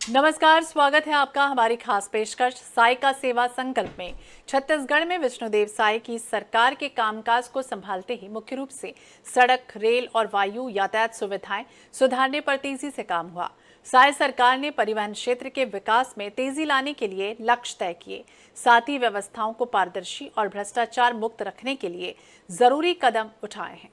नमस्कार, स्वागत है आपका हमारी खास पेशकश साई का सेवा संकल्प में। छत्तीसगढ़ में विष्णुदेव साई की सरकार के कामकाज को संभालते ही मुख्य रूप से सड़क, रेल और वायु यातायात सुविधाएं सुधारने पर तेजी से काम हुआ। साई सरकार ने परिवहन क्षेत्र के विकास में तेजी लाने के लिए लक्ष्य तय किए, साथ ही व्यवस्थाओं को पारदर्शी और भ्रष्टाचार मुक्त रखने के लिए जरूरी कदम उठाए हैं।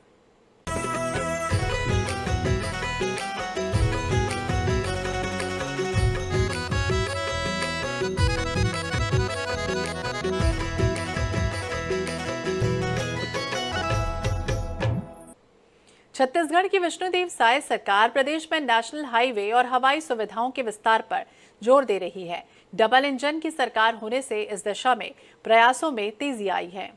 छत्तीसगढ़ की विष्णुदेव साय सरकार प्रदेश में नेशनल हाईवे और हवाई सुविधाओं के विस्तार पर जोर दे रही है। डबल इंजन की सरकार होने से इस दिशा में प्रयासों में तेजी आई है।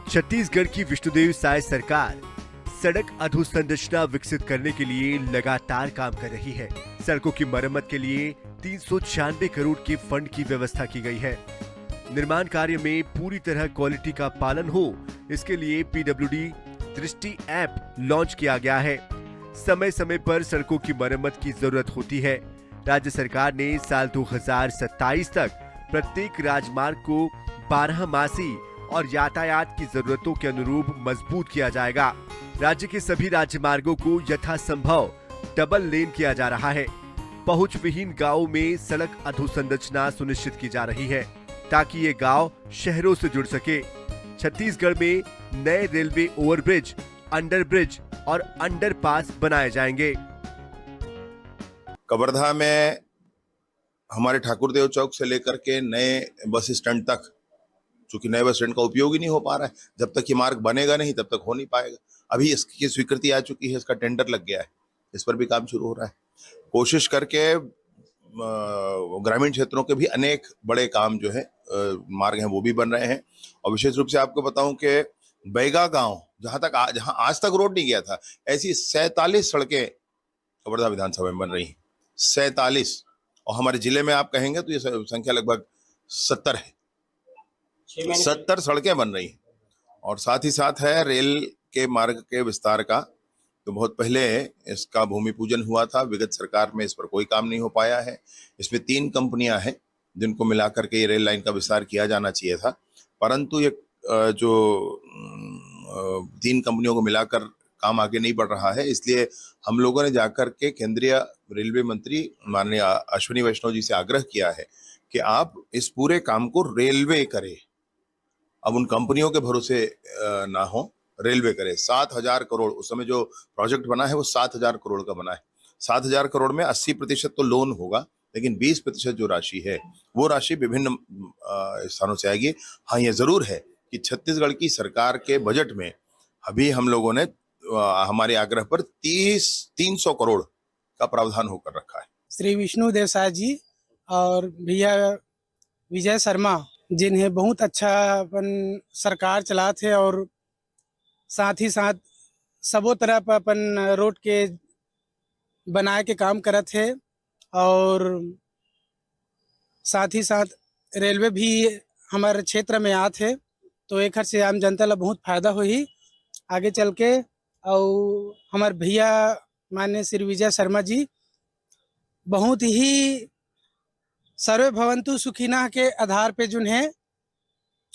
छत्तीसगढ़ की विष्णुदेव साय सरकार सड़क अधोसंरचना विकसित करने के लिए लगातार काम कर रही है। सड़कों की मरम्मत के लिए 396 करोड़ के फंड की व्यवस्था की गई है। निर्माण कार्य में पूरी तरह क्वालिटी का पालन हो, इसके लिए पीडब्ल्यूडी दृष्टि ऐप लॉन्च किया गया है। समय समय पर सड़कों की मरम्मत की जरूरत होती है। राज्य सरकार ने साल 2027 तक प्रत्येक राजमार्ग को 12मासी और यातायात की जरूरतों के अनुरूप मजबूत किया जाएगा। राज्य के सभी राजमार्गों को यथासंभव डबल लेन किया जा रहा है। पहुंच विहीन गांवों में सड़क अधोसंरचना सुनिश्चित की जा रही है ताकि ये गांव शहरों से जुड़ सके। छत्तीसगढ़ में नए रेलवे ओवरब्रिज, अंडरब्रिज और अंडरपास बनाए जाएंगे। कवर्धा में हमारे ठाकुरदेव चौक से लेकर के नए बस स्टैंड तक, चूंकि नए बस स्टैंड का उपयोग ही नहीं हो पा रहा है, जब तक ये मार्ग बनेगा नहीं तब तक हो नहीं पाएगा। अभी इसकी स्वीकृति आ चुकी है, इसका टेंडर लग गया है, इस पर भी काम शुरू हो रहा है। कोशिश करके ग्रामीण क्षेत्रों के भी अनेक बड़े काम जो है मार्ग हैं वो भी बन रहे हैं। और विशेष रूप से आपको बताऊं कि बैगा गांव जहां आज तक रोड नहीं गया था, ऐसी 47 सड़कें कवर्धा विधानसभा में बन रही हैं। 47, और हमारे जिले में आप कहेंगे तो ये संख्या लगभग 70 है। 70 सड़कें बन रही हैं। और साथ ही साथ है रेल के मार्ग के विस्तार का, तो बहुत पहले इसका भूमि पूजन हुआ था। विगत सरकार में इस पर कोई काम नहीं हो पाया है। इसमें 3 कंपनियां हैं जिनको मिलाकर के ये रेल लाइन का विस्तार किया जाना चाहिए था, परंतु ये जो 3 कंपनियों को मिलाकर काम आगे नहीं बढ़ रहा है। इसलिए हम लोगों ने जाकर के केंद्रीय रेलवे मंत्री माननीय अश्विनी वैष्णव जी से आग्रह किया है कि आप इस पूरे काम को रेलवे करें। अब उन कंपनियों के भरोसे ना हो, रेलवे करे। 7,000 करोड़ उस समय जो प्रोजेक्ट बना है वो 7,000 करोड़ का बना है। 7,000 करोड़ में 80% तो लोन होगा, लेकिन 20% जो राशि है वो राशि विभिन्न स्थानों से आएगी। हाँ, ये जरूर है कि छत्तीसगढ़ की सरकार के बजट में अभी हम लोगों ने हमारे आग्रह पर 300 करोड़ का प्रावधान होकर रखा है। श्री विष्णुदेव साय जी और भैया विजय शर्मा जिन्हें बहुत अच्छा अपन सरकार चलाते थे, और साथ ही साथ सबो तरफ अपन रोड के बनाए के काम करत थे, और साथ ही साथ रेलवे भी हमारे क्षेत्र में आते, तो एक से आम जनता ला बहुत फायदा होही आगे चल के। और हमारे भैया माननीय श्री विजय शर्मा जी बहुत ही सर्वे भवंतु सुखिना के आधार पे जो है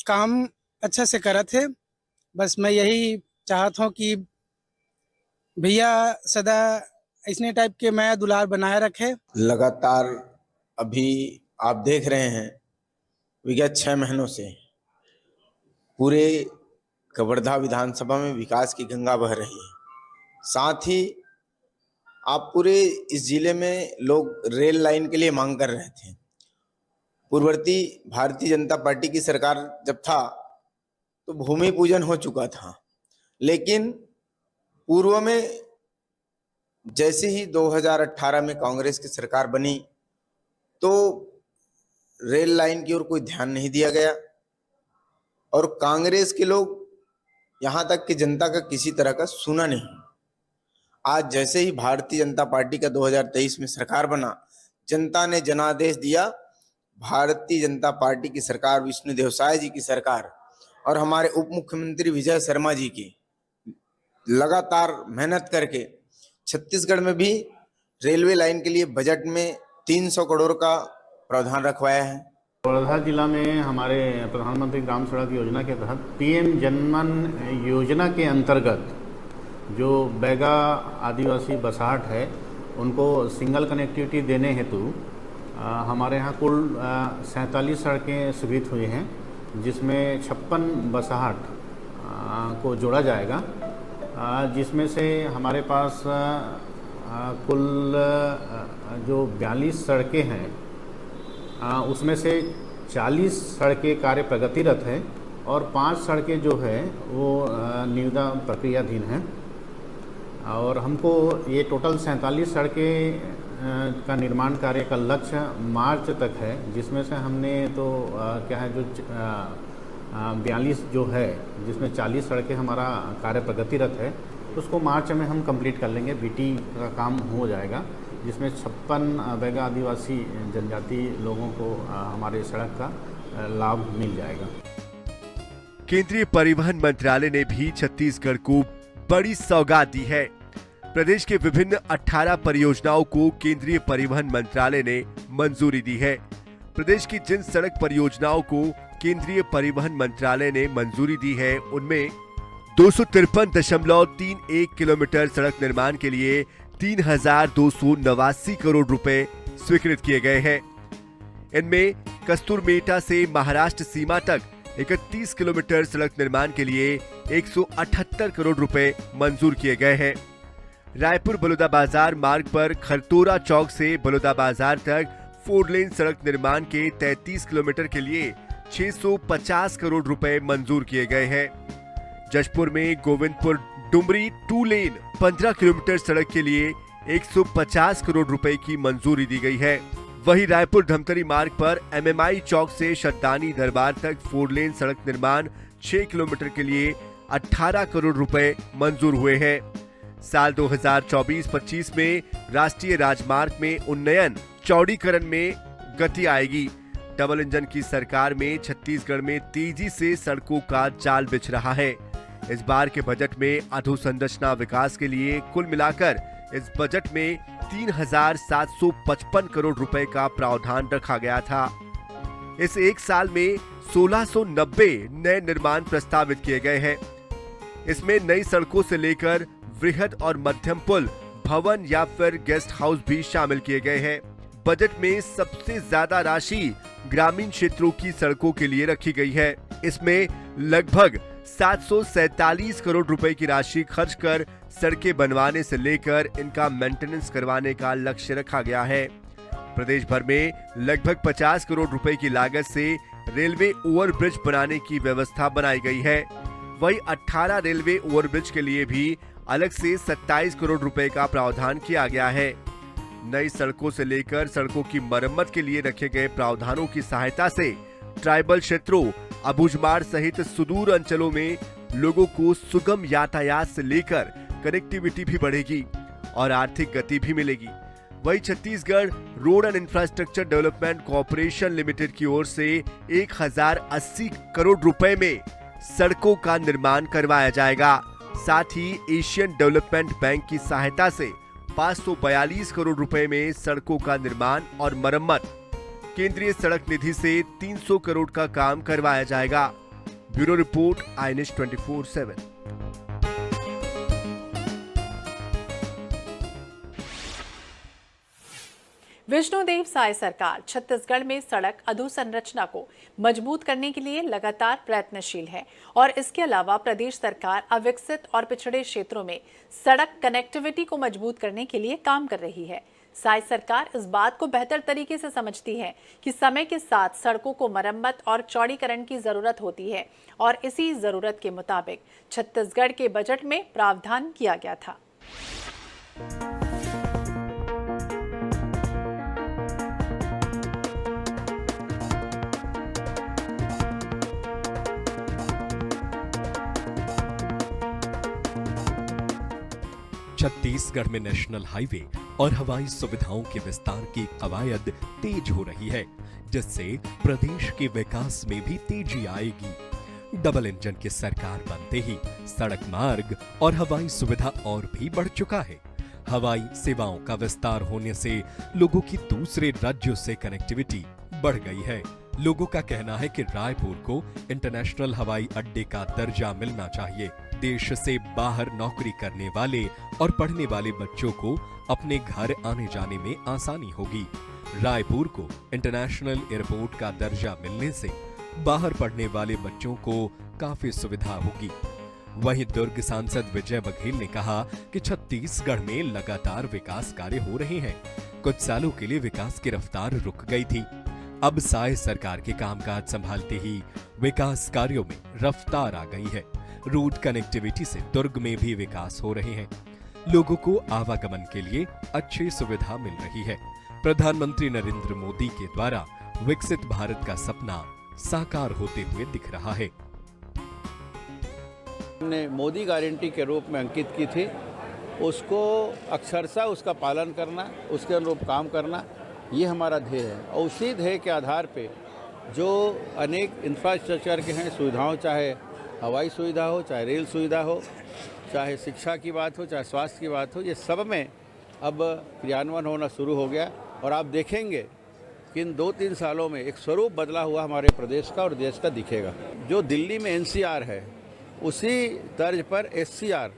काम अच्छा से करत है। बस मैं यही चाहता हूँ कि भैया सदा इसने टाइप के मैं दुलार बनाए रखे। लगातार अभी आप देख रहे हैं विगत 6 महीनों से पूरे कवर्धा विधानसभा में विकास की गंगा बह रही है। साथ ही आप पूरे इस जिले में लोग रेल लाइन के लिए मांग कर रहे थे। पूर्ववर्ती भारतीय जनता पार्टी की सरकार जब था तो भूमि पूजन हो चुका था, लेकिन पूर्व में जैसे ही 2018 में कांग्रेस की सरकार बनी तो रेल लाइन की ओर कोई ध्यान नहीं दिया गया, और कांग्रेस के लोग यहाँ तक कि जनता का किसी तरह का सुना नहीं। आज जैसे ही भारतीय जनता पार्टी का 2023 में सरकार बना, जनता ने जनादेश दिया। भारतीय जनता पार्टी की सरकार, विष्णुदेव साय जी की सरकार और हमारे उप मुख्यमंत्री विजय शर्मा जी की लगातार मेहनत करके छत्तीसगढ़ में भी रेलवे लाइन के लिए बजट में 300 करोड़ का प्रावधान रखवाया है। वर्धा जिला में हमारे प्रधानमंत्री ग्राम सड़क योजना के तहत पीएम जनमन योजना के अंतर्गत जो बैगा आदिवासी बसाहट है उनको सिंगल कनेक्टिविटी देने हेतु हमारे यहाँ कुल 47 सड़कें स्वीकृत हुई हैं, जिसमें 56 बसाहट को जोड़ा जाएगा, जिसमें से हमारे पास कुल जो 42 सड़कें हैं उसमें से 40 सड़कें कार्य प्रगतिरत हैं और 5 सड़कें जो है वो निविदा प्रक्रियाधीन हैं। और हमको ये टोटल 47 सड़कें का निर्माण कार्य का लक्ष्य मार्च तक है, जिसमें से हमने तो क्या है जो 42 जो है जिसमें 40 सड़कें हमारा कार्य प्रगतिरत है, उसको मार्च में हम कंप्लीट कर लेंगे। बीटी का काम हो जाएगा, जिसमें 56 बैगा आदिवासी जनजाति लोगों को हमारे सड़क का लाभ मिल जाएगा। केंद्रीय परिवहन मंत्रालय ने भी छत्तीसगढ़ को बड़ी सौगात दी है। प्रदेश के विभिन्न 18 परियोजनाओं को केंद्रीय परिवहन मंत्रालय ने मंजूरी दी है। प्रदेश की जिन सड़क परियोजनाओं को केंद्रीय परिवहन मंत्रालय ने मंजूरी दी है, उनमें 253.31 किलोमीटर सड़क निर्माण के लिए 3,289 करोड़ रुपए स्वीकृत किए गए हैं। इनमें कस्तूरमेटा से महाराष्ट्र सीमा तक 31 किलोमीटर सड़क निर्माण के लिए 178 करोड़ रुपए मंजूर किए गए हैं। रायपुर बलौदाबाजार मार्ग पर खरतोरा चौक से बलौदाबाजार तक 4 लेन सड़क निर्माण के 33 किलोमीटर के लिए 650 करोड़ रुपए मंजूर किए गए हैं। जशपुर में गोविंदपुर डुमरी 2 लेन 15 किलोमीटर सड़क के लिए 150 करोड़ रुपए की मंजूरी दी गई है। वहीं रायपुर धमतरी मार्ग पर एमएमआई चौक से शद्दानी दरबार तक 4 लेन सड़क निर्माण 6 किलोमीटर के लिए 18 करोड़ रुपए मंजूर हुए हैं। साल 2024-25 में राष्ट्रीय राजमार्ग में उन्नयन चौड़ीकरण में गति आएगी। डबल इंजन की सरकार में छत्तीसगढ़ में तेजी से सड़कों का जाल बिछ रहा है। इस बार के बजट में अधोसंरचना विकास के लिए कुल मिलाकर इस बजट में 3,755 करोड़ रुपए का प्रावधान रखा गया था। इस एक साल में 1690 नए निर्माण प्रस्तावित किए गए हैं। इसमें नई सड़कों से लेकर वृहद और मध्यम पुल, भवन या फिर गेस्ट हाउस भी शामिल किए गए हैं। बजट में सबसे ज्यादा राशि ग्रामीण क्षेत्रों की सड़कों के लिए रखी गई है। इसमें लगभग 747 करोड़ रुपए की राशि खर्च कर सड़कें बनवाने से लेकर इनका मेंटेनेंस करवाने का लक्ष्य रखा गया है। प्रदेश भर में लगभग 50 करोड़ रुपए की लागत से रेलवे ओवरब्रिज बनाने की व्यवस्था बनाई गई है। वहीं 18 रेलवे ओवरब्रिज के लिए भी अलग से 27 करोड़ रुपए का प्रावधान किया गया है। नई सड़कों से लेकर सड़कों की मरम्मत के लिए रखे गए प्रावधानों की सहायता से ट्राइबल क्षेत्रों, अबूझमाड़ सहित सुदूर अंचलों में लोगों को सुगम यातायात से लेकर कनेक्टिविटी भी बढ़ेगी और आर्थिक गति भी मिलेगी। वहीं Chhattisgarh road and infrastructure development corporation limited की ओर से 1080 करोड़ रुपए में सड़कों का निर्माण करवाया जाएगा। साथ ही एशियन डेवलपमेंट बैंक की सहायता से 542 करोड़ रुपए में सड़कों का निर्माण और मरम्मत, केंद्रीय सड़क निधि से 300 करोड़ का काम करवाया जाएगा। Bureau report, INS 24/7। Vishnudeo Sai सरकार छत्तीसगढ़ में सड़क अधोसंरचना को मजबूत करने के लिए लगातार प्रयत्नशील है और इसके अलावा प्रदेश सरकार अविकसित और पिछड़े क्षेत्रों में सड़क कनेक्टिविटी को मजबूत करने के लिए काम कर रही है। साय सरकार इस बात को बेहतर तरीके से समझती है कि समय के साथ सड़कों को मरम्मत और चौड़ीकरण की जरूरत होती है और इसी जरूरत के मुताबिक छत्तीसगढ़ के बजट में प्रावधान किया गया था। छत्तीसगढ़ में नेशनल हाईवे और हवाई सुविधाओं के विस्तार की कवायद तेज हो रही है, जिससे प्रदेश के विकास में भी तेजी आएगी। डबल इंजन की सरकार बनते ही सड़क मार्ग और हवाई सुविधा और भी बढ़ चुका है। हवाई सेवाओं का विस्तार होने से लोगों की दूसरे राज्यों से कनेक्टिविटी बढ़ गई है। लोगों का कहना है कि रायपुर को इंटरनेशनल हवाई अड्डे का दर्जा मिलना चाहिए। देश से बाहर नौकरी करने वाले और पढ़ने वाले बच्चों को अपने घर आने जाने में आसानी होगी। रायपुर को इंटरनेशनल एयरपोर्ट का दर्जा मिलने से बाहर पढ़ने वाले बच्चों को काफी सुविधा होगी। वहीं दुर्ग सांसद विजय बघेल ने कहा कि छत्तीसगढ़ में लगातार विकास कार्य हो रहे हैं। कुछ सालों के लिए विकास की रफ्तार रुक गई थी। अब साय सरकार के कामकाज संभालते ही विकास कार्यों में रफ्तार आ गई है। रोड कनेक्टिविटी से दुर्ग में भी विकास हो रहे हैं। लोगों को आवागमन के लिए अच्छी सुविधा मिल रही है। प्रधानमंत्री नरेंद्र मोदी के द्वारा विकसित भारत का सपना साकार होते हुए दिख रहा है। हमने मोदी गारंटी के रूप में अंकित की थी, उसको अक्षरशः उसका पालन करना, उसके अनुरूप काम करना, ये हमारा ध्येय है। और उसी ध्येय के आधार पे जो अनेक इंफ्रास्ट्रक्चर के हैं सुविधाओं, चाहे हवाई सुविधा हो, चाहे रेल सुविधा हो, चाहे शिक्षा की बात हो, चाहे स्वास्थ्य की बात हो, ये सब में अब क्रियान्वयन होना शुरू हो गया। और आप देखेंगे कि इन 2-3 सालों में एक स्वरूप बदला हुआ हमारे प्रदेश का और देश का दिखेगा। जो दिल्ली में NCR है, उसी तर्ज पर SCR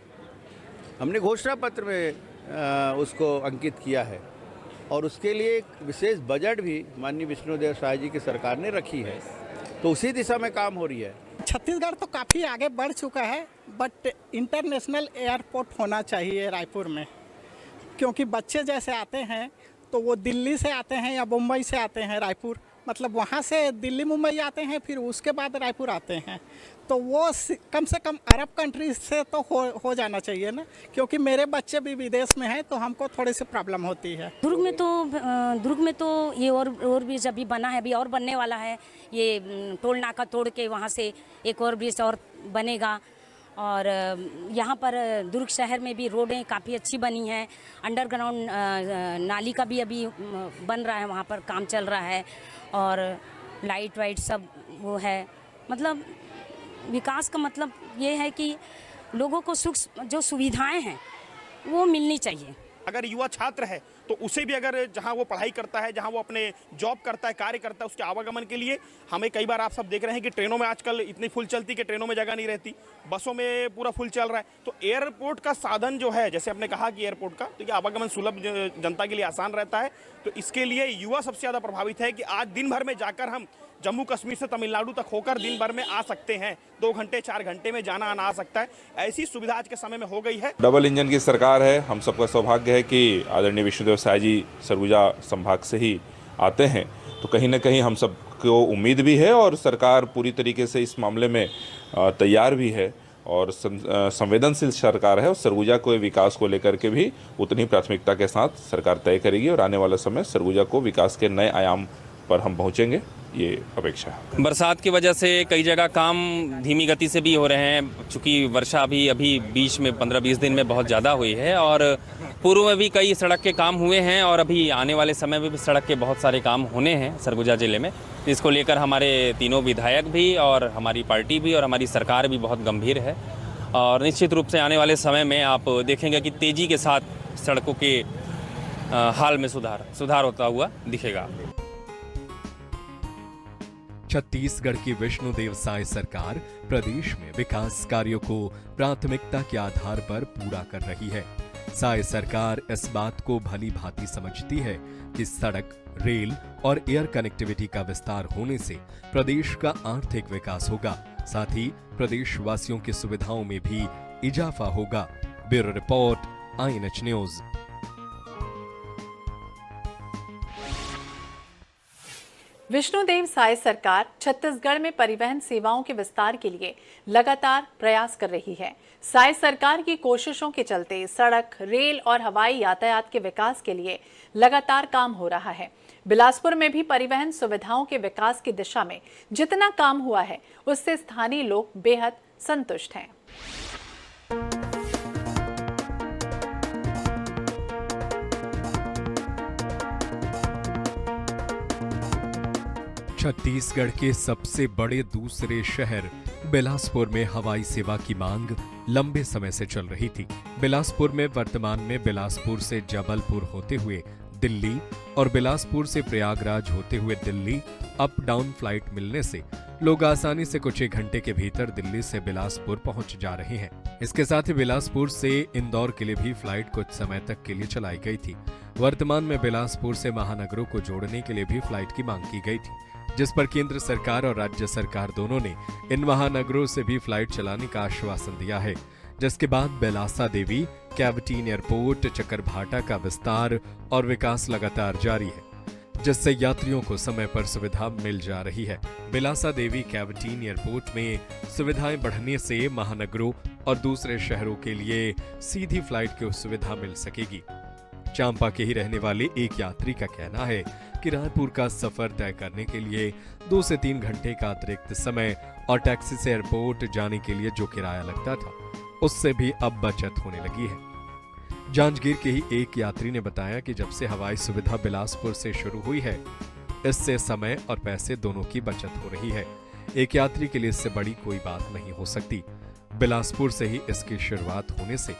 हमने घोषणा पत्र में उसको अंकित किया है और उसके लिए एक विशेष बजट भी माननीय विष्णुदेव साय जी की सरकार ने रखी है। तो उसी दिशा में काम हो रही है। छत्तीसगढ़ तो काफ़ी आगे बढ़ चुका है, बट इंटरनेशनल एयरपोर्ट होना चाहिए रायपुर में, क्योंकि बच्चे जैसे आते हैं तो वो दिल्ली से आते हैं या मुंबई से आते हैं रायपुर, मतलब वहाँ से दिल्ली मुंबई आते हैं, फिर उसके बाद रायपुर आते हैं। तो वो कम से कम अरब कंट्रीज से तो हो जाना चाहिए ना, क्योंकि मेरे बच्चे भी विदेश में हैं तो हमको थोड़ी सी प्रॉब्लम होती है। दुर्ग में तो ये और ब्रिज अभी बना है, अभी और बनने वाला है। ये टोल नाका तोड़ के वहाँ से एक और ब्रिज और बनेगा। और यहाँ पर दुर्ग शहर में भी रोडें काफ़ी अच्छी बनी हैं। अंडरग्राउंड नाली का भी अभी बन रहा है, वहाँ पर काम चल रहा है। और लाइट वाइट सब वो है। मतलब विकास का मतलब ये है कि लोगों को जो सुविधाएं हैं वो मिलनी चाहिए। अगर युवा छात्र है तो उसे भी अगर जहां वो पढ़ाई करता है, जहां वो अपने जॉब करता है, कार्य करता है, उसके आवागमन के लिए हमें कई बार आप सब देख रहे हैं कि ट्रेनों में आजकल इतनी फुल चलती कि ट्रेनों में जगह नहीं रहती, बसों में पूरा फुल चल रहा है। तो एयरपोर्ट का साधन जो है, जैसे आपने कहा कि एयरपोर्ट का, तो ये आवागमन सुलभ जनता के लिए आसान रहता है। तो इसके लिए युवा सबसे ज़्यादा प्रभावित है कि आज दिन भर में जाकर हम जम्मू कश्मीर से तमिलनाडु तक होकर दिन भर में आ सकते हैं। 2 घंटे 4 घंटे में जाना आना आ सकता है। ऐसी सुविधा आज के समय में हो गई है। डबल इंजन की सरकार है। हम सबका सौभाग्य है कि आदरणीय विष्णुदेव साय जी सरगुजा संभाग से ही आते हैं, तो कहीं ना कहीं हम सबको उम्मीद भी है और सरकार पूरी तरीके से इस मामले में तैयार भी है और संवेदनशील सरकार है। और सरगुजा को विकास को लेकर के भी उतनी प्राथमिकता के साथ सरकार तय करेगी और आने वाला समय सरगुजा को विकास के नए आयाम पर हम पहुंचेंगे, ये अपेक्षा है। बरसात की वजह से कई जगह काम धीमी गति से भी हो रहे हैं, चूँकि वर्षा अभी बीच में 15-20 दिन में बहुत ज़्यादा हुई है। और पूर्व में भी कई सड़क के काम हुए हैं और अभी आने वाले समय में भी सड़क के बहुत सारे काम होने हैं सरगुजा ज़िले में। इसको लेकर हमारे तीनों विधायक भी और हमारी पार्टी भी और हमारी सरकार भी बहुत गंभीर है। और निश्चित रूप से आने वाले समय में आप देखेंगे कि तेज़ी के साथ सड़कों के हाल में सुधार होता हुआ दिखेगा। छत्तीसगढ़ की विष्णुदेव साय सरकार प्रदेश में विकास कार्यों को प्राथमिकता के आधार पर पूरा कर रही है। साय सरकार इस बात को भली भांति समझती है कि सड़क, रेल और एयर कनेक्टिविटी का विस्तार होने से प्रदेश का आर्थिक विकास होगा, साथ ही प्रदेशवासियों की सुविधाओं में भी इजाफा होगा। Bureau report, INH news. Vishnudeo Sai सरकार छत्तीसगढ़ में परिवहन सेवाओं के विस्तार के लिए लगातार प्रयास कर रही है। साय सरकार की कोशिशों के चलते सड़क, रेल और हवाई यातायात के विकास के लिए लगातार काम हो रहा है। बिलासपुर में भी परिवहन सुविधाओं के विकास की दिशा में जितना काम हुआ है, उससे स्थानीय लोग बेहद संतुष्ट हैं। छत्तीसगढ़ के सबसे बड़े दूसरे शहर बिलासपुर में हवाई सेवा की मांग लंबे समय से चल रही थी। बिलासपुर में वर्तमान में बिलासपुर से जबलपुर होते हुए दिल्ली और बिलासपुर से प्रयागराज होते हुए दिल्ली अप डाउन फ्लाइट मिलने से लोग आसानी से कुछ एक घंटे के भीतर दिल्ली से बिलासपुर पहुंच जा रहे हैं। इसके साथ ही बिलासपुर से इंदौर के लिए भी फ्लाइट कुछ समय तक के लिए चलाई गई थी। वर्तमान में बिलासपुर से महानगरों को जोड़ने के लिए भी फ्लाइट की मांग की गई थी, जिस पर केंद्र सरकार और राज्य सरकार दोनों ने इन महानगरों से भी फ्लाइट चलाने का आश्वासन दिया है। जिसके बाद बिलासा देवी, कैवटीन एयरपोर्ट, चकरभाटा का विस्तार और विकास लगातार जारी है, जिससे यात्रियों को समय पर सुविधा मिल जा रही है। बिलासा देवी कैवटीन एयरपोर्ट में सुविधाएं बढ़ने से महानगरों और दूसरे शहरों के लिए सीधी फ्लाइट की सुविधा मिल सकेगी। चांपा के ही रहने वाले एक यात्री का कहना है कि रायपुर का सफर तय करने के लिए 2 से 3 घंटे का अतिरिक्त समय और टैक्सी से एयरपोर्ट जाने के लिए जो किराया लगता था, उससे भी अब बचत होने लगी है। जांजगीर के ही एक यात्री ने बताया कि जब से हवाई सुविधा बिलासपुर से शुरू हुई है, इससे समय और पैसे दोनों की बचत हो रही है। एक यात्री के लिए इससे बड़ी कोई बात नहीं हो सकती। बिलासपुर से ही इसकी शुरुआत होने से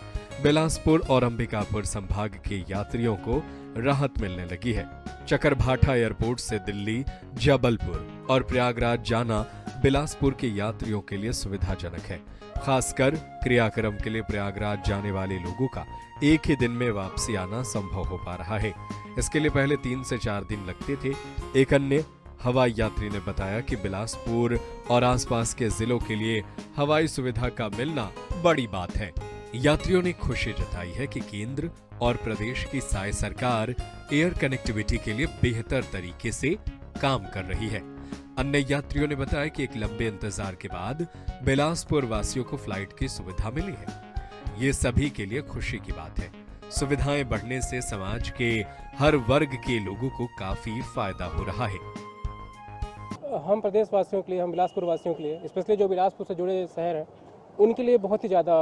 बिलासपुर और अंबिकापुर संभाग के यात्रियों को राहत मिलने लगी है। चकरभाटा एयरपोर्ट से दिल्ली, जबलपुर और प्रयागराज जाना बिलासपुर के यात्रियों के लिए सुविधाजनक है। खासकर क्रियाक्रम के लिए प्रयागराज जाने वाले लोगों का एक ही दिन में वापसी आना संभव हो पा रहा है। इसके लिए पहले 3 से 4 दिन लगते थे। एक अन्य हवाई यात्री ने बताया कि बिलासपुर और आसपास के जिलों के लिए हवाई सुविधा का मिलना बड़ी बात है। यात्रियों ने खुशी जताई है कि केंद्र और प्रदेश की साय सरकार एयर कनेक्टिविटी के लिए बेहतर तरीके से काम कर रही है। अन्य यात्रियों ने बताया कि एक लंबे इंतजार के बाद बिलासपुर वासियों को फ्लाइट की सुविधा मिली है। ये सभी के लिए खुशी की बात है। सुविधाएं बढ़ने से समाज के हर वर्ग के लोगों को काफी फायदा हो रहा है। हम प्रदेश वासियों के लिए, हम बिलासपुर वासियों के लिए, स्पेशली जो बिलासपुर से जुड़े शहर हैं, उनके लिए बहुत ही ज़्यादा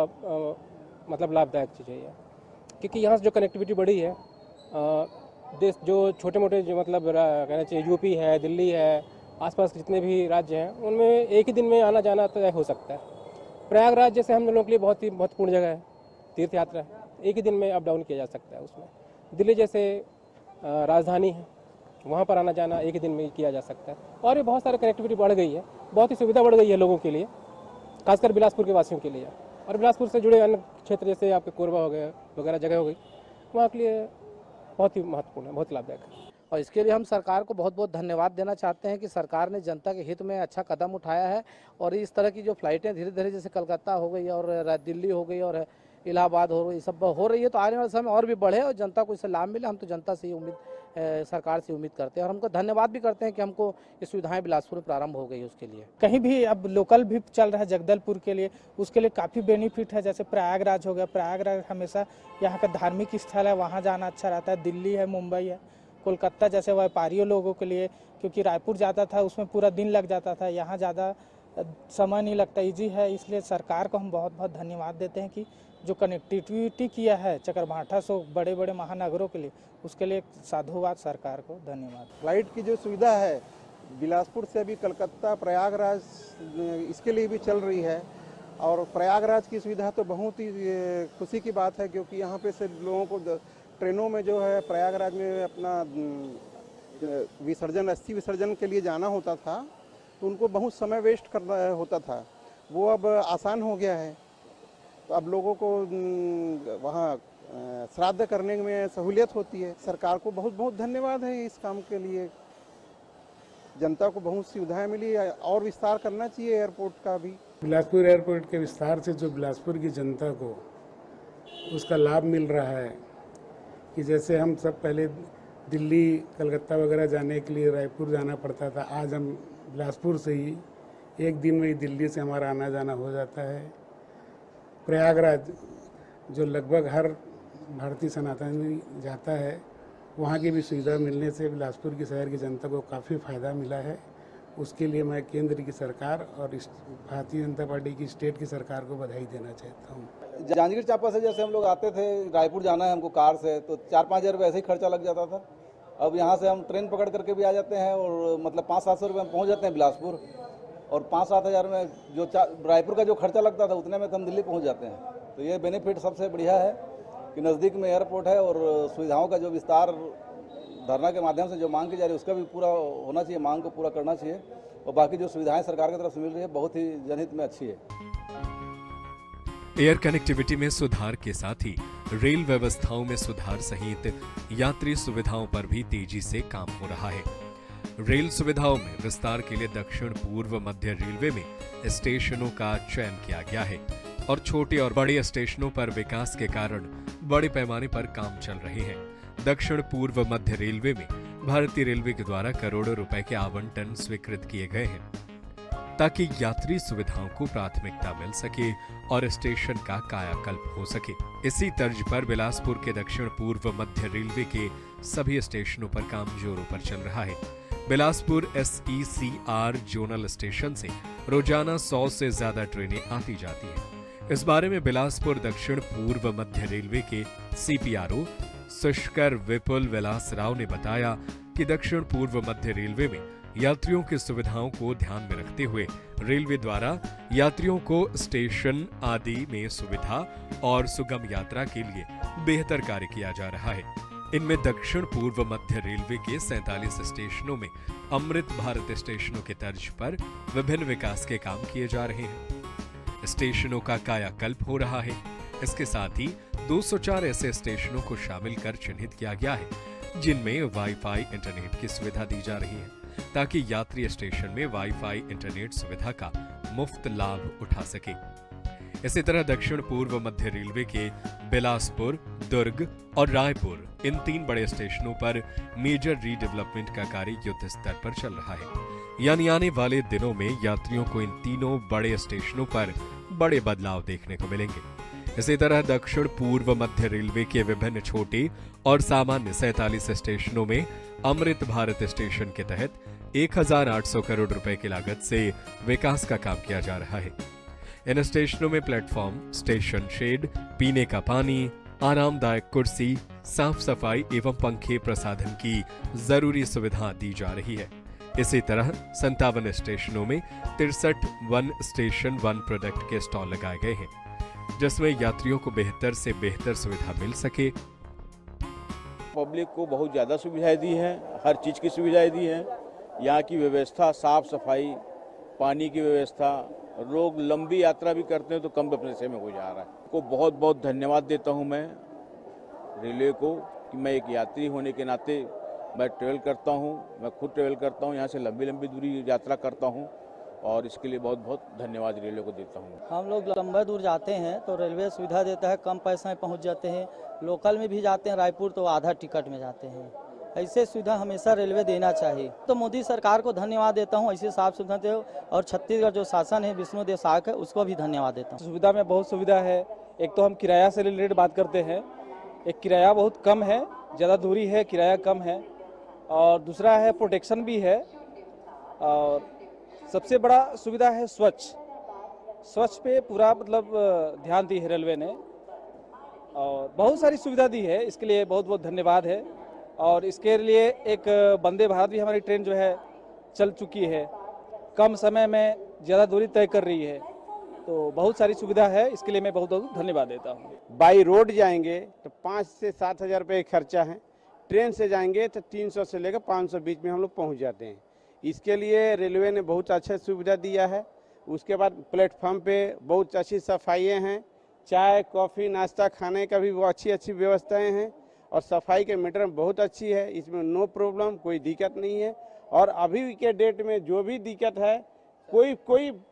मतलब लाभदायक चीज़ है ये, क्योंकि यहाँ से जो कनेक्टिविटी बढ़ी है, देश जो छोटे मोटे जो मतलब कहना चाहिए यूपी है, दिल्ली है, आसपास के जितने भी राज्य हैं, उनमें एक ही दिन में आना जाना तय हो सकता है। प्रयागराज जैसे हम लोगों के लिए बहुत ही महत्वपूर्ण जगह है, तीर्थ यात्रा है, एक ही दिन में अप डाउन किया जा सकता है उसमें। दिल्ली जैसे राजधानी है, वहाँ पर आना जाना एक ही दिन में किया जा सकता है। और भी बहुत सारी कनेक्टिविटी बढ़ गई है, बहुत ही सुविधा बढ़ गई है लोगों के लिए, खासकर बिलासपुर के वासियों के लिए। और बिलासपुर से जुड़े अन्य क्षेत्र जैसे आपके कोरबा हो गया वगैरह जगह हो गई, वहाँ के लिए बहुत ही महत्वपूर्ण है, बहुत लाभदायक है। और इसके लिए हम सरकार को बहुत बहुत धन्यवाद देना चाहते हैं कि सरकार ने जनता के हित में अच्छा कदम उठाया है। और इस तरह की जो फ्लाइटें धीरे धीरे जैसे कलकत्ता हो गई और दिल्ली हो गई और इलाहाबाद हो गई, सब हो रही है, तो आने वाले समय और भी बढ़े और जनता को इससे लाभ मिले। हम तो जनता से ही सरकार से उम्मीद करते हैं और हमको धन्यवाद भी करते हैं कि हमको ये सुविधाएं बिलासपुर में प्रारंभ हो गई उसके लिए। कहीं भी अब लोकल भी चल रहा है जगदलपुर के लिए, उसके लिए काफ़ी बेनिफिट है। जैसे प्रयागराज हो गया, प्रयागराज हमेशा यहाँ का धार्मिक स्थल है, वहाँ जाना अच्छा रहता है। दिल्ली है, मुंबई है, कोलकाता जैसे व्यापारियों लोगों के लिए, क्योंकि रायपुर जाता था उसमें पूरा दिन लग जाता था, यहाँ ज़्यादा समय नहीं लगता, ईजी है। इसलिए सरकार को हम बहुत बहुत धन्यवाद देते हैं कि जो कनेक्टिविटी किया है चकरभाटा से बड़े बड़े महानगरों के लिए, उसके लिए साधुवाद सरकार को धन्यवाद। फ्लाइट की जो सुविधा है बिलासपुर से अभी कलकत्ता, प्रयागराज, इसके लिए भी चल रही है। और प्रयागराज की सुविधा तो बहुत ही खुशी की बात है, क्योंकि यहाँ पे से लोगों को ट्रेनों में जो है प्रयागराज में अपना विसर्जन, अस्थि विसर्जन के लिए जाना होता था, तो उनको बहुत समय वेस्ट करना होता था। वो अब आसान हो गया है, तो अब लोगों को वहाँ श्राद्ध करने में सहूलियत होती है। सरकार को बहुत बहुत धन्यवाद है इस काम के लिए। जनता को बहुत सुविधाएं मिली, और विस्तार करना चाहिए एयरपोर्ट का भी। बिलासपुर एयरपोर्ट के विस्तार से जो बिलासपुर की जनता को उसका लाभ मिल रहा है, कि जैसे हम सब पहले दिल्ली, कलकत्ता वगैरह जाने के लिए रायपुर जाना पड़ता था, आज हम बिलासपुर से ही एक दिन में ही दिल्ली से हमारा आना जाना हो जाता है। प्रयागराज जो लगभग हर भारतीय सनातनी जाता है, वहाँ की भी सुविधा मिलने से बिलासपुर की शहर की जनता को काफ़ी फ़ायदा मिला है। उसके लिए मैं केंद्र की सरकार और भारतीय जनता पार्टी की स्टेट की सरकार को बधाई देना चाहता हूँ। जांजगीर चांपा से जैसे हम लोग आते थे, रायपुर जाना है हमको कार से, तो 4-5 हज़ार रुपये ऐसे ही खर्चा लग जाता था। अब यहाँ से हम ट्रेन पकड़ करके भी आ जाते हैं और मतलब 500-700 रुपये में पहुँच जाते हैं बिलासपुर, और 5-7 हज़ार में जो रायपुर का जो खर्चा लगता था उतने में तो हम दिल्ली पहुँच जाते हैं। तो ये बेनिफिट सबसे बढ़िया है कि नज़दीक में एयरपोर्ट है और सुविधाओं का जो विस्तार धरना के माध्यम से जो मांग की जा रही है उसका भी पूरा होना चाहिए, मांग को पूरा करना चाहिए, और बाकी जो सुविधाएं सरकार की तरफ से मिल रही है बहुत ही जनहित में अच्छी है। एयर कनेक्टिविटी में सुधार के साथ ही रेल व्यवस्थाओं में सुधार सहित यात्री सुविधाओं पर भी तेजी से काम हो रहा है। रेल सुविधाओं में विस्तार के लिए दक्षिण पूर्व मध्य रेलवे में स्टेशनों का चयन किया गया है और छोटे और बड़े स्टेशनों पर विकास के कारण बड़े पैमाने पर काम चल रहे हैं। दक्षिण पूर्व मध्य रेलवे में भारतीय रेलवे के द्वारा करोड़ों रुपए के आवंटन स्वीकृत किए गए हैं ताकि यात्री सुविधाओं को प्राथमिकता मिल सके और स्टेशन का कायाकल्प हो सके। इसी तर्ज पर बिलासपुर के दक्षिण पूर्व मध्य रेलवे के सभी स्टेशनों पर काम जोरों पर चल रहा है। बिलासपुर SECR जोनल स्टेशन से रोजाना 100 से ज्यादा ट्रेनें आती जाती हैं। इस बारे में बिलासपुर दक्षिण पूर्व मध्य रेलवे के CPRO सुष्कर विपुल विलास राव ने बताया कि दक्षिण पूर्व मध्य रेलवे में यात्रियों की सुविधाओं को ध्यान में रखते हुए रेलवे द्वारा यात्रियों को स्टेशन आदि में सुविधा और सुगम यात्रा के लिए बेहतर कार्य किया जा रहा है। इनमें दक्षिण पूर्व मध्य रेलवे के 47 स्टेशनों में अमृत भारत स्टेशनों के तर्ज पर विभिन्न विकास के काम किए जा रहे हैं। स्टेशनों का कायाकल्प हो रहा है। इसके साथ ही 204 ऐसे स्टेशनों को शामिल कर चिन्हित किया गया है जिनमें वाईफाई इंटरनेट की सुविधा दी जा रही है ताकि यात्री स्टेशन में वाईफाई इंटरनेट सुविधा का मुफ्त लाभ उठा सके। इसी तरह दक्षिण पूर्व मध्य रेलवे के बिलासपुर, दुर्ग और रायपुर इन 3 बड़े स्टेशनों पर मेजर रीडेवलपमेंट का कार्य युद्ध स्तर पर चल रहा है। यानी आने वाले दिनों में यात्रियों को इन तीनों बड़े स्टेशनों पर बड़े बदलाव देखने को मिलेंगे। इसी तरह दक्षिण पूर्व मध्य रेलवे के विभिन्न छोटे और सामान्य 47 स्टेशनों में अमृत भारत स्टेशन के तहत 1800 करोड़ रुपए की लागत से विकास का काम किया जा रहा है। इन स्टेशनों में प्लेटफॉर्म, स्टेशन शेड, पीने का पानी, आरामदायक कुर्सी, साफ सफाई एवं पंखे प्रसाधन की जरूरी सुविधा दी जा रही है। इसी तरह 57 स्टेशनों में 63 वन स्टेशन वन प्रोडक्ट के स्टॉल लगाए गए हैं जिसमें यात्रियों को बेहतर से बेहतर सुविधा मिल सके। पब्लिक को बहुत ज़्यादा सुविधाएं दी हैं, हर चीज़ की सुविधाएं दी हैं। यहाँ की व्यवस्था, साफ सफाई, पानी की व्यवस्था, लोग लंबी यात्रा भी करते हैं तो कम पैसे में हो जा रहा है। को बहुत बहुत धन्यवाद देता हूँ मैं रेलवे को कि मैं एक यात्री होने के नाते मैं ट्रेवल करता हूँ, मैं खुद ट्रेवल करता हूँ, यहाँ से लंबी लंबी दूरी यात्रा करता हूँ और इसके लिए बहुत बहुत धन्यवाद रेलवे को देता हूँ। हम लोग लंबा दूर जाते हैं तो रेलवे सुविधा देता है, कम पैसे में पहुँच जाते हैं। लोकल में भी जाते हैं रायपुर तो आधा टिकट में जाते हैं। ऐसे सुविधा हमेशा रेलवे देना चाहिए। तो मोदी सरकार को धन्यवाद देता हूँ, ऐसे साफ सुविधा दे, और छत्तीसगढ़ जो शासन है विष्णुदेव साय है उसको भी धन्यवाद देता हूँ। सुविधा में बहुत सुविधा है। एक तो हम किराया से रिलेटेड बात करते हैं, एक किराया बहुत कम है, ज़्यादा दूरी है, किराया कम है, और दूसरा है प्रोटेक्शन भी है, और सबसे बड़ा सुविधा है स्वच्छ पे पूरा मतलब ध्यान दी है रेलवे ने, और बहुत सारी सुविधा दी है। इसके लिए बहुत बहुत धन्यवाद है। और इसके लिए एक वंदे भारत भी हमारी ट्रेन जो है चल चुकी है, कम समय में ज़्यादा दूरी तय कर रही है, तो बहुत सारी सुविधा है। इसके लिए मैं बहुत बहुत धन्यवाद देता हूँ। बाई रोड जाएंगे तो 5 से 7 हज़ार रुपये खर्चा है, ट्रेन से जाएंगे तो 300 से लेकर 500 बीच में हम लोग पहुँच जाते हैं। इसके लिए रेलवे ने बहुत अच्छा सुविधा दिया है। उसके बाद प्लेटफॉर्म पे बहुत अच्छी सफाइयाँ हैं, चाय कॉफ़ी नाश्ता खाने का भी वो अच्छी व्यवस्थाएं हैं, और सफाई के मीटर में बहुत अच्छी है। इसमें नो प्रॉब्लम, कोई दिक्कत नहीं है। और अभी के डेट में जो भी दिक्कत है, कोई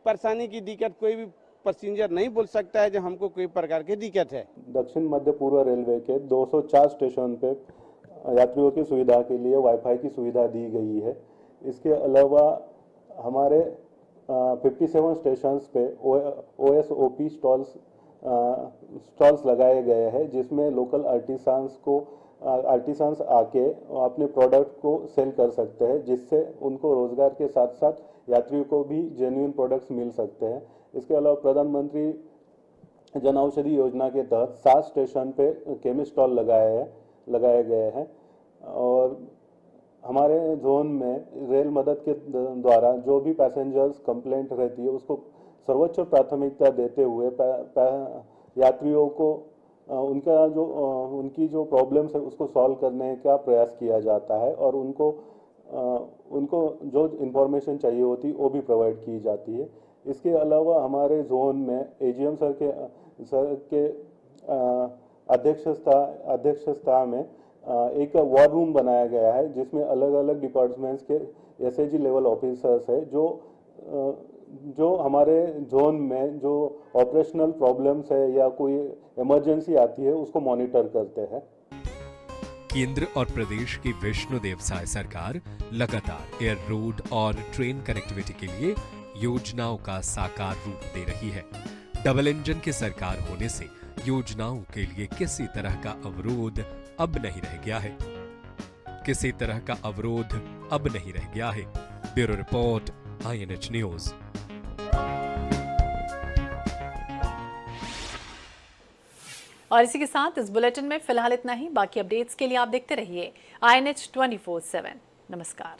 परेशानी की दिक्कत कोई भी पैसेंजर नहीं बोल सकता है जो हमको कोई प्रकार की दिक्कत है। दक्षिण मध्य पूर्व रेलवे के 204 स्टेशन पे यात्रियों की सुविधा के लिए वाईफाई की सुविधा दी गई है। इसके अलावा हमारे 57 स्टेशंस पे OSOP स्टॉल्स लगाए गए हैं जिसमें लोकल आर्टिसंस आके अपने प्रोडक्ट को सेल कर सकते हैं, जिससे उनको रोजगार के साथ साथ यात्रियों को भी जेन्युइन प्रोडक्ट्स मिल सकते हैं। इसके अलावा प्रधानमंत्री जन औषधि योजना के तहत 7 स्टेशन पे केमिस्ट स्टॉल लगाए गए हैं, और हमारे जोन में रेल मदद के द्वारा जो भी पैसेंजर्स कंप्लेंट रहती है उसको सर्वोच्च प्राथमिकता देते हुए यात्रियों को उनकी जो प्रॉब्लम्स है उसको सॉल्व करने का प्रयास किया जाता है और उनको जो इंफॉर्मेशन चाहिए होती वो भी प्रोवाइड की जाती है। इसके अलावा हमारे जोन में एजीएम सर के अध्यक्षता में एक वॉर रूम बनाया गया है जिसमें अलग अलग डिपार्टमेंट्स के एसएजी लेवल ऑफिसर्स है जो हमारे जोन में जो ऑपरेशनल प्रॉब्लम्स है या कोई इमरजेंसी आती है उसको मॉनिटर करते हैं। केंद्र और प्रदेश की विष्णुदेव साय सरकार लगातार एयर, रोड और ट्रेन कनेक्टिविटी के लिए योजनाओं का साकार रूप दे रही है। डबल इंजन की सरकार होने से योजनाओं के लिए किसी तरह का अवरोध अब नहीं रह गया है। Bureau report, INH news. और इसी के साथ इस बुलेटिन में फिलहाल इतना ही। बाकी अपडेट्स के लिए आप देखते रहिए INH 24/7। नमस्कार।